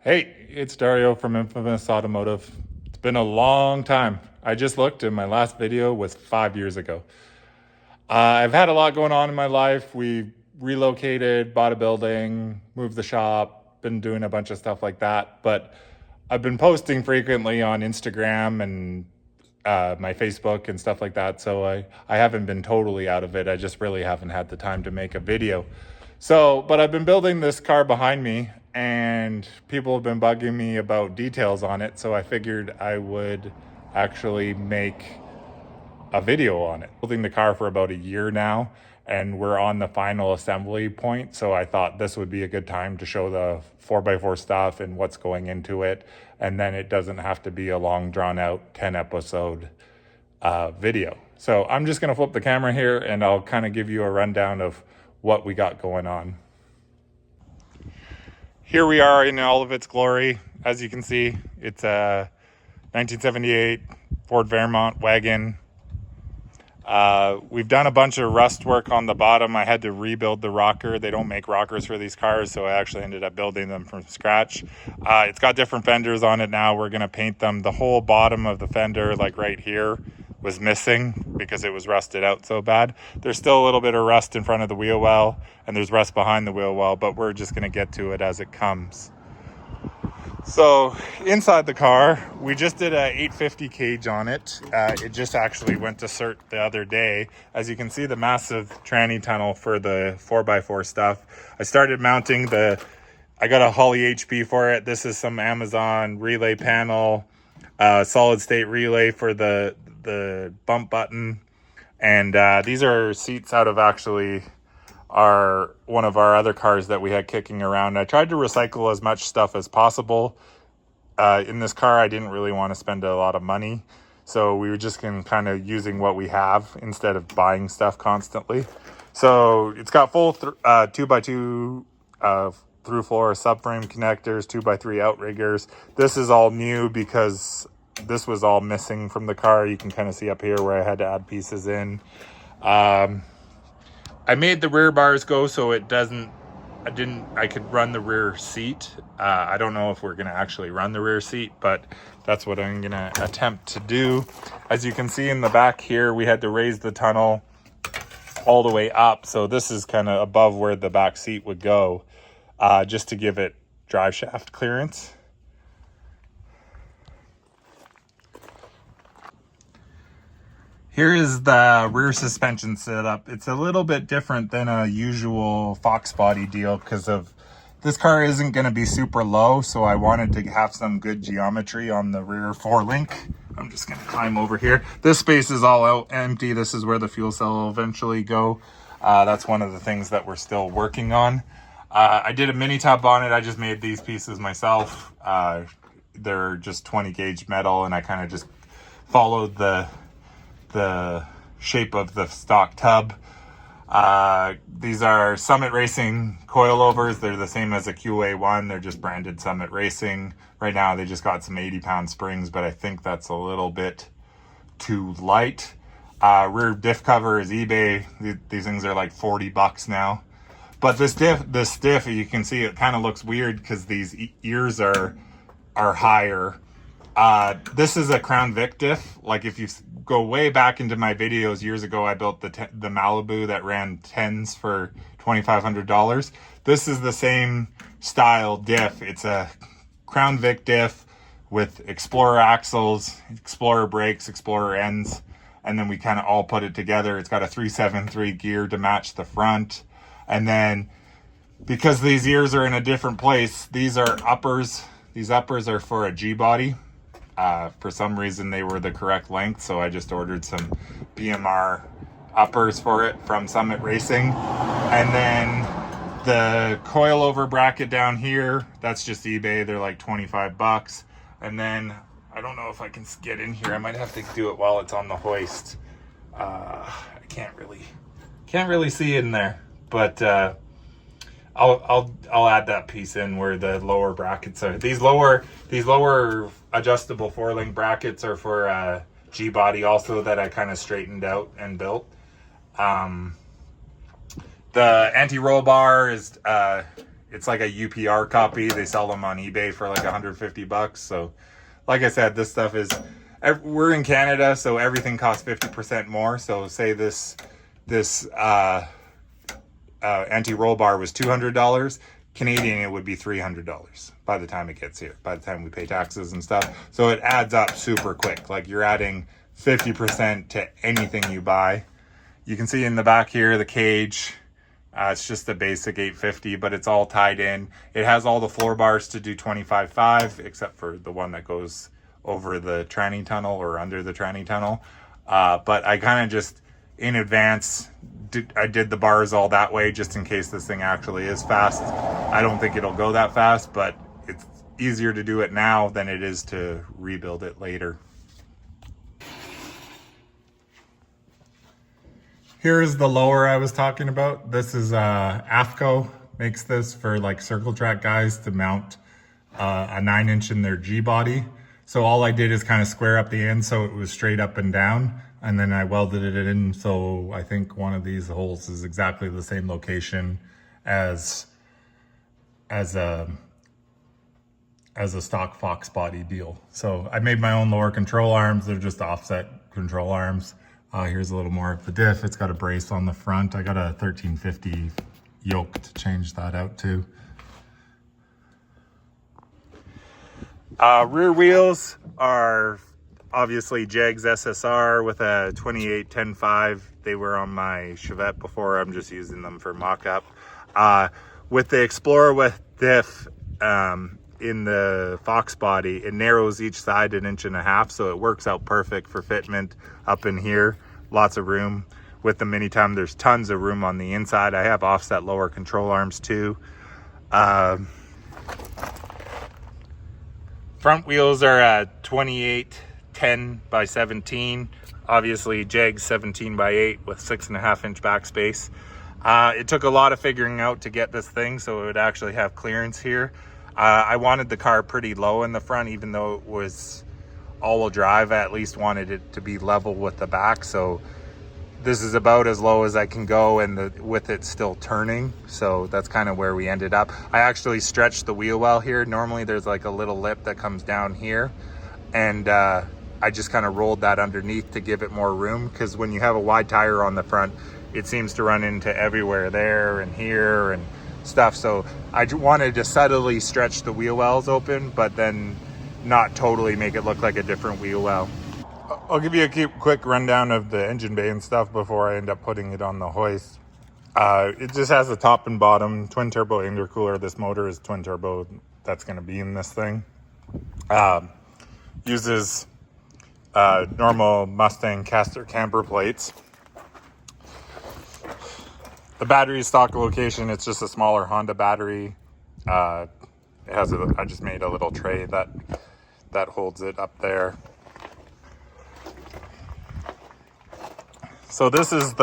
Hey, it's Dario from Infamous Automotive. It's been a long time. I just looked and my last video was 5 years ago. I've had a lot going on in my life. We relocated, bought a building, moved the shop, been doing a bunch of stuff like that. But I've been posting frequently on Instagram and my Facebook and stuff like that. So I haven't been totally out of it. I just really haven't had the time to make a video. But I've been building this car behind me and people have been bugging me about details on it. So I figured I would actually make a video on it. Building the car for about a year now and we're on the final assembly point. So I thought this would be a good time to show the 4x4 stuff and what's going into it. And then it doesn't have to be a long drawn out 10 episode video. So I'm just gonna flip the camera here and I'll kind of give you a rundown of what we got going on. Here we are in all of its glory. As you can see, it's a 1978 Ford Fairmont wagon. We've done a bunch of rust work on the bottom. I had to rebuild the rocker. They don't make rockers for these cars, so I actually ended up building them from scratch. It's got different fenders on it now. We're gonna paint them. The whole bottom of the fender, like right here, was missing because it was rusted out so bad. There's still a little bit of rust in front of the wheel well, and there's rust behind the wheel well, but we're just gonna get to it as it comes. So inside the car, we just did a 850 cage on it. It just actually went to cert the other day. As you can see, the massive tranny tunnel for the 4x4 stuff. I started mounting I got a Holly HP for it. This is some Amazon relay panel, solid state relay for the bump button. And these are seats out of actually one of our other cars that we had kicking around. I tried to recycle as much stuff as possible. In this car, I didn't really want to spend a lot of money. So we were just kind of using what we have instead of buying stuff constantly. So it's got full 2x2 through floor subframe connectors, 2x3 outriggers. This is all new because this was all missing from the car. You can kind of see up here where I had to add pieces in. I made the rear bars go so I could run the rear seat. I don't know if we're gonna actually run the rear seat, but that's what I'm gonna attempt to do. As you can see in the back here, we had to raise the tunnel all the way up. So this is kind of above where the back seat would go, just to give it drive shaft clearance. Here is the rear suspension setup. It's a little bit different than a usual Foxbody deal because of this car isn't going to be super low, so I wanted to have some good geometry on the rear forelink. I'm just going to climb over here. This space is all out empty. This is where the fuel cell will eventually go. That's one of the things that we're still working on. I did a mini tub on it. I just made these pieces myself. They're just 20 gauge metal, and I kind of just followed the shape of the stock tub. These are Summit Racing coilovers. They're the same as a QA1. They're just branded Summit Racing. Right now they just got some 80-pound springs, but I think that's a little bit too light. Rear diff cover is eBay. These things are like 40 bucks now. But this diff, you can see it kind of looks weird because these ears are higher. This is a Crown Vic diff. Like if you go way back into my videos years ago, I built the Malibu that ran 10s for $2,500. This is the same style diff. It's a Crown Vic diff with Explorer axles, Explorer brakes, Explorer ends, and then we kind of all put it together. It's got a 373 gear to match the front. And then because these ears are in a different place, these are uppers. These uppers are for a G-body. For some reason they were the correct length, so I just ordered some BMR uppers for it from Summit Racing. And then the coilover bracket down here, that's just eBay. They're like 25 bucks. And then I don't know if I can get in here. I might have to do it while it's on the hoist. I can't really see in there, but I'll add that piece in where the lower brackets are. These lower adjustable four-link brackets are for G-body also that I kind of straightened out and built. The anti-roll bar is It's like a UPR copy. They sell them on eBay for like 150 bucks. So like I said, this stuff is, we're in Canada, so everything costs 50% more. So say this anti-roll bar was $200. Canadian, it would be $300 by the time it gets here, by the time we pay taxes and stuff. So it adds up super quick. Like you're adding 50% to anything you buy. You can see in the back here, the cage, it's just a basic 850, but it's all tied in. It has all the floor bars to do 25.5, except for the one that goes over the tranny tunnel or under the tranny tunnel. But I kind of just, in advance, I did the bars all that way just in case this thing actually is fast. I don't think it'll go that fast, but it's easier to do it now than it is to rebuild it later. Here is the lower I was talking about. This is AFCO makes this for like circle track guys to mount a 9-inch in their G body. So all I did is kind of square up the end so it was straight up and down. And then I welded it in, so I think one of these holes is exactly the same location as a stock Foxbody deal. So I made my own lower control arms. They're just offset control arms. Here's a little more of the diff. It's got a brace on the front. I got a 1350 yoke to change that out too. Rear wheels are obviously Jegs SSR with a 28 10.5. They were on my Chevette before. I'm just using them for mock-up. With the Explorer with diff in the Foxbody, it narrows each side 1.5 inches, so it works out perfect for fitment up in here. Lots of room. With the Mini Time, there's tons of room on the inside. I have offset lower control arms too. Front wheels are at 28 10 by 17, obviously Jegs 17 by 8 with 6.5-inch backspace. It took a lot of figuring out to get this thing so it would actually have clearance here. I wanted the car pretty low in the front, even though it was all-wheel drive. I at least wanted it to be level with the back, so this is about as low as I can go, and with it still turning, so that's kind of where we ended up. I actually stretched the wheel well here. Normally there's like a little lip that comes down here, and I just kind of rolled that underneath to give it more room, because when you have a wide tire on the front, it seems to run into everywhere there and here and stuff. So I wanted to subtly stretch the wheel wells open, but then not totally make it look like a different wheel well. I'll give you a quick rundown of the engine bay and stuff before I end up putting it on the hoist. It just has a top and bottom twin turbo intercooler. This motor is twin turbo. That's going to be in this thing. Uses normal Mustang caster camber plates. The battery is stock location. It's just a smaller Honda battery. It has I just made a little tray that holds it up there. So this is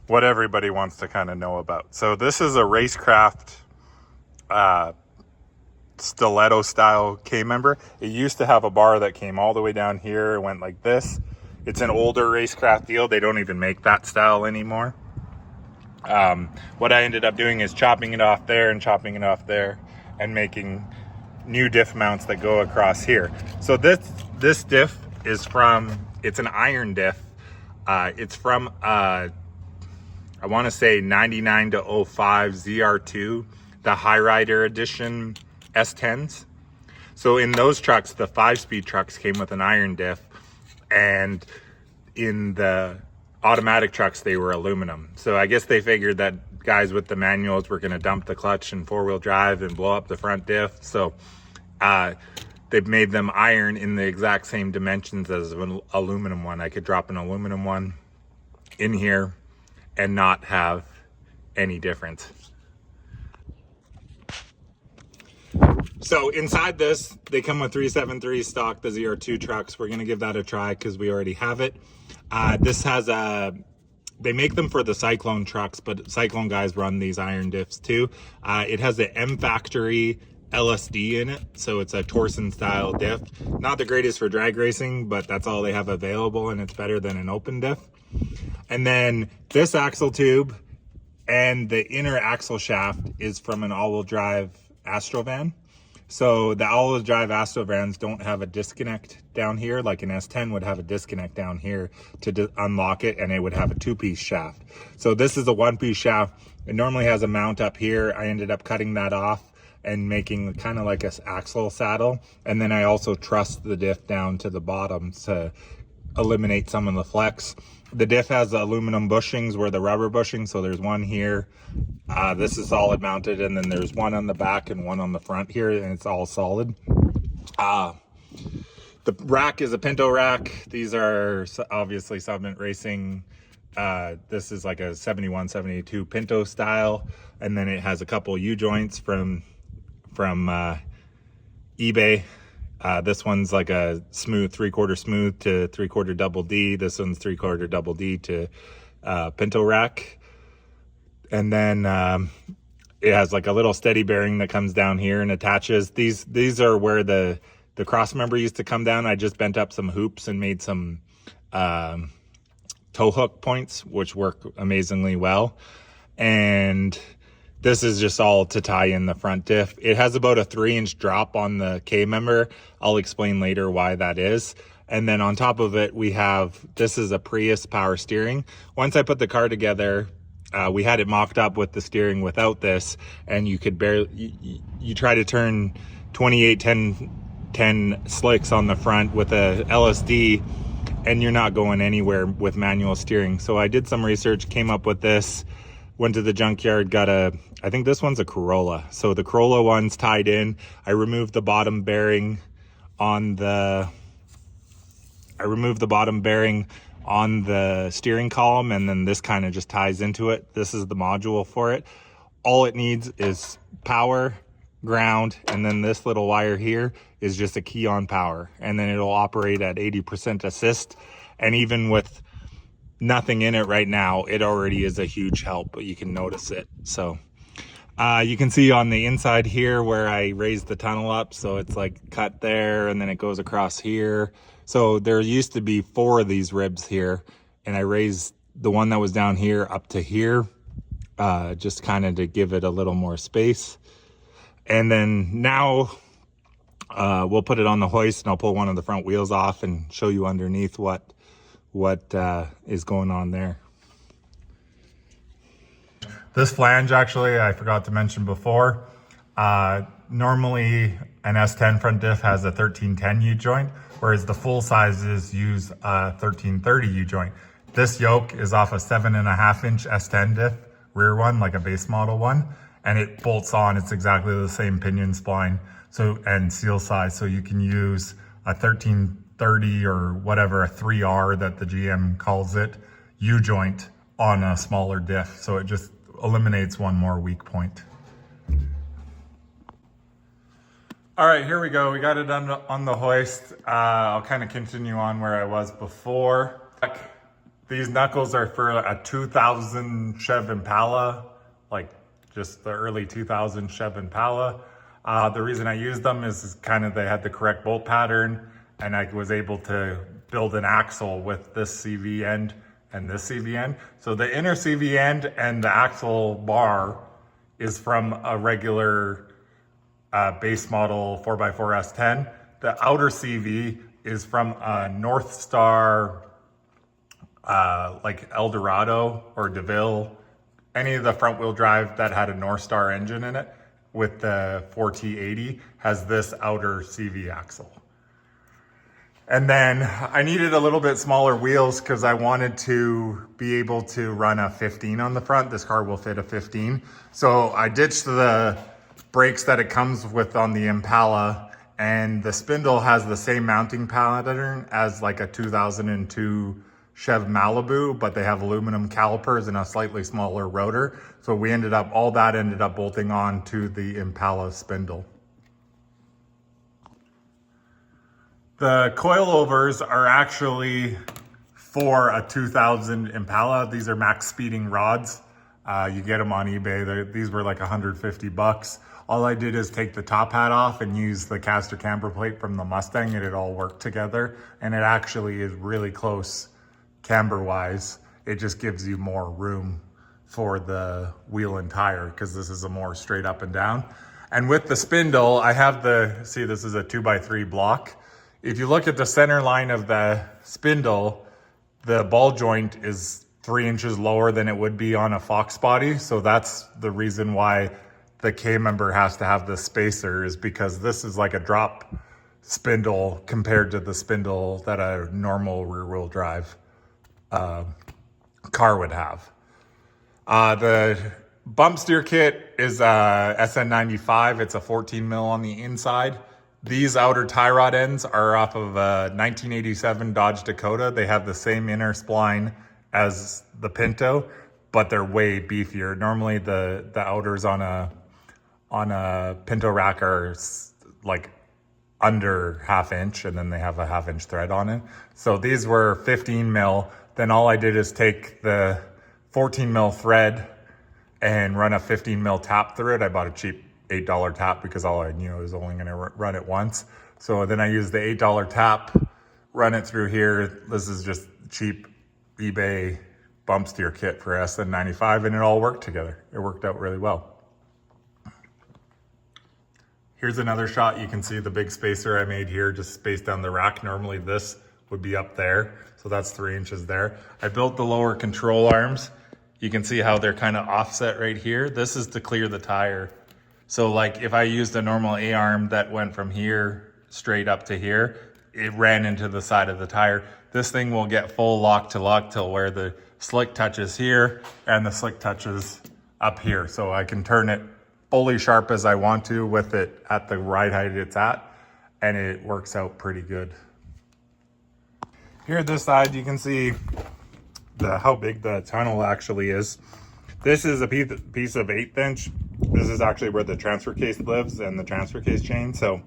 what everybody wants to kind of know about. So this is a Racecraft stiletto style K-member. It used to have a bar that came all the way down here. It went like this. It's an older Racecraft deal. They don't even make that style anymore. What I ended up doing is chopping it off there and chopping it off there and making new diff mounts that go across here. So this diff is it's an iron diff. It's from, I want to say 99 to 05 ZR2, the High Rider Edition S10s. So in those trucks, the 5-speed trucks came with an iron diff, and in the automatic trucks, they were aluminum. So I guess they figured that guys with the manuals were going to dump the clutch in 4-wheel drive and blow up the front diff. So they've made them iron in the exact same dimensions as an aluminum one. I could drop an aluminum one in here and not have any difference. So inside this, they come with 373 stock, the ZR2 trucks. We're gonna give that a try because we already have it. This has they make them for the Cyclone trucks, but Cyclone guys run these iron diffs too. It has the M Factory LSD in it, so it's a Torsen style diff. Not the greatest for drag racing, but that's all they have available, and it's better than an open diff. And then this axle tube and the inner axle shaft is from an all-wheel drive Astrovan. So the all-wheel drive Astrovans don't have a disconnect down here like an S10 would have a disconnect down here to unlock it, and it would have a two-piece shaft. So this is a one-piece shaft. It normally has a mount up here. I ended up cutting that off and making kind of like a axle saddle, and then I also trussed the diff down to the bottom to eliminate some of the flex. The diff has the aluminum bushings where the rubber bushing, so there's one here. This is solid mounted, and then there's one on the back and one on the front here, and it's all solid. The rack is a Pinto rack. These are obviously Summit Racing. This is like a 71, 72 Pinto style, and then it has a couple U-joints from eBay. This one's like a smooth 3/4 smooth to 3/4 double D. This one's 3/4 double D to Pinto rack. And then it has like a little steady bearing that comes down here and attaches. These are where the cross member used to come down. I just bent up some hoops and made some tow hook points, which work amazingly well. And this is just all to tie in the front diff. It has about a 3-inch drop on the K member. I'll explain later why that is. And then on top of it, we have, this is a Prius power steering. Once I put the car together, we had it mocked up with the steering without this, and you could barely, you try to turn 28, 10 slicks on the front with a LSD, and you're not going anywhere with manual steering. So I did some research, came up with this, went to the junkyard, got I think this one's a Corolla. So the Corolla one's tied in. I removed the bottom bearing on the steering column, and then this kind of just ties into it. This is the module for it. All it needs is power, ground, and then this little wire here is just a key on power, and then it'll operate at 80% assist. And even with nothing in it right now, it already is a huge help, but you can notice it. So you can see on the inside here where I raised the tunnel up, so it's like cut there, and then it goes across here. So there used to be 4 of these ribs here, and I raised the one that was down here up to here, just kind of to give it a little more space. And then now we'll put it on the hoist, and I'll pull one of the front wheels off and show you underneath what is going on there. This flange, actually, I forgot to mention before. Normally an S10 front diff has a 1310 U-joint, whereas the full sizes use a 1330 U-joint. This yoke is off a 7.5-inch S10 diff, rear one, like a base model one, and it bolts on. It's exactly the same pinion spline and seal size, so you can use a 1330 or whatever, a 3R that the GM calls it, U-joint on a smaller diff. So it just eliminates one more weak point. All right, here we go. We got it on the hoist. I'll kind of continue on where I was before. These knuckles are for a 2000 Chev Impala, like just the early 2000 Chev Impala. The reason I used them is kind of they had the correct bolt pattern, and I was able to build an axle with this CV end and this CV end. So the inner CV end and the axle bar is from a regular base model 4x4 S10. The outer CV is from a North Star, like Eldorado or DeVille, any of the front wheel drive that had a North Star engine in it with the 4T80 has this outer CV axle. And then I needed a little bit smaller wheels because I wanted to be able to run a 15 on the front. This car will fit a 15. So I ditched the brakes that it comes with on the Impala, and the spindle has the same mounting pattern as like a 2002 Chev Malibu, but they have aluminum calipers and a slightly smaller rotor. So all that ended up bolting on to the Impala spindle. The coilovers are actually for a 2000 Impala. These are max speeding rods. You get them on eBay. These were like 150 bucks. All I did is take the top hat off and use the caster camber plate from the Mustang, and it all worked together. And it actually is really close camber wise. It just gives you more room for the wheel and tire, because this is a more straight up and down. And with the spindle, I have see, this is a 2x3 block. If you look at the center line of the spindle, the ball joint is 3 inches lower than it would be on a Foxbody. So that's the reason why the K member has to have the spacer, is because this is like a drop spindle compared to the spindle that a normal rear wheel drive car would have. The bump steer kit is SN95. It's a 14 mil on the inside. These outer tie rod ends are off of a 1987 Dodge Dakota. They have the same inner spline as the Pinto, but they're way beefier. Normally the outers on a Pinto rack are like under 1/2 inch, and then they have a 1/2 inch thread on it. So these were 15 mil. Then all I did is take the 14 mil thread and run a 15 mil tap through it. I bought a cheap $8 tap because all I knew I was only going to run it once. So then I used the $8 tap, run it through here. This is just cheap eBay bump steer kit for SN95, and it all worked together. It worked out really well. Here's another shot. You can see the big spacer I made here, just spaced down the rack. Normally this would be up there, so that's 3 inches there. I built the lower control arms. You can see how they're kind of offset right here. This is to clear the tire. So like if I used a normal A-arm that went from here straight up to here, it ran into the side of the tire. This thing will get full lock to lock till where the slick touches here and the slick touches up here. So I can turn it fully sharp as I want to with it at the right height it's at, and it works out pretty good. Here at this side, you can see how big the tunnel actually is. This is a piece of 1/8 inch. This is actually where the transfer case lives and the transfer case chain. So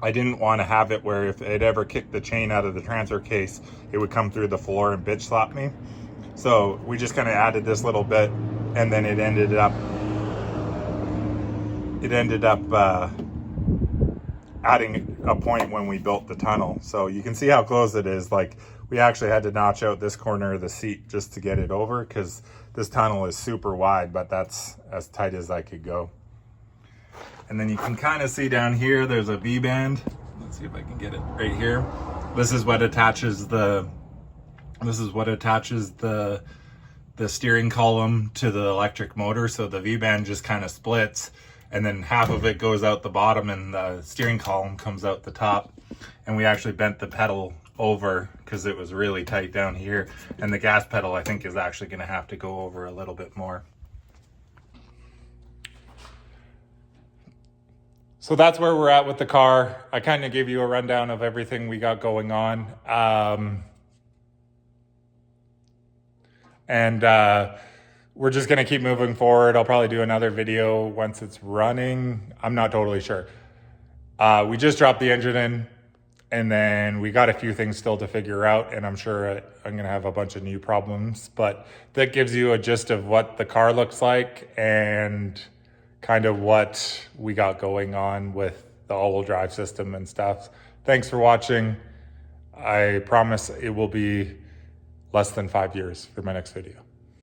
I didn't want to have it where if it ever kicked the chain out of the transfer case, it would come through the floor and bitch slap me. So we just kind of added this little bit, and then it ended up adding a point when we built the tunnel. So you can see how close it is. Like we actually had to notch out this corner of the seat just to get it over, because this tunnel is super wide, but that's as tight as I could go. And then you can kind of see down here, there's a V-band. Let's see if I can get it right here. This is what attaches the steering column to the electric motor. So the V-band just kind of splits, and then half of it goes out the bottom and the steering column comes out the top. And we actually bent the pedal over because it was really tight down here. And the gas pedal, I think, is actually going to have to go over a little bit more. So that's where we're at with the car. I kind of gave you a rundown of everything we got going on. We're just gonna keep moving forward. I'll probably do another video once it's running. I'm not totally sure. We just dropped the engine in, and then we got a few things still to figure out, and I'm sure I'm gonna have a bunch of new problems, but that gives you a gist of what the car looks like and kind of what we got going on with the all-wheel drive system and stuff. Thanks for watching. I promise it will be less than 5 years for my next video.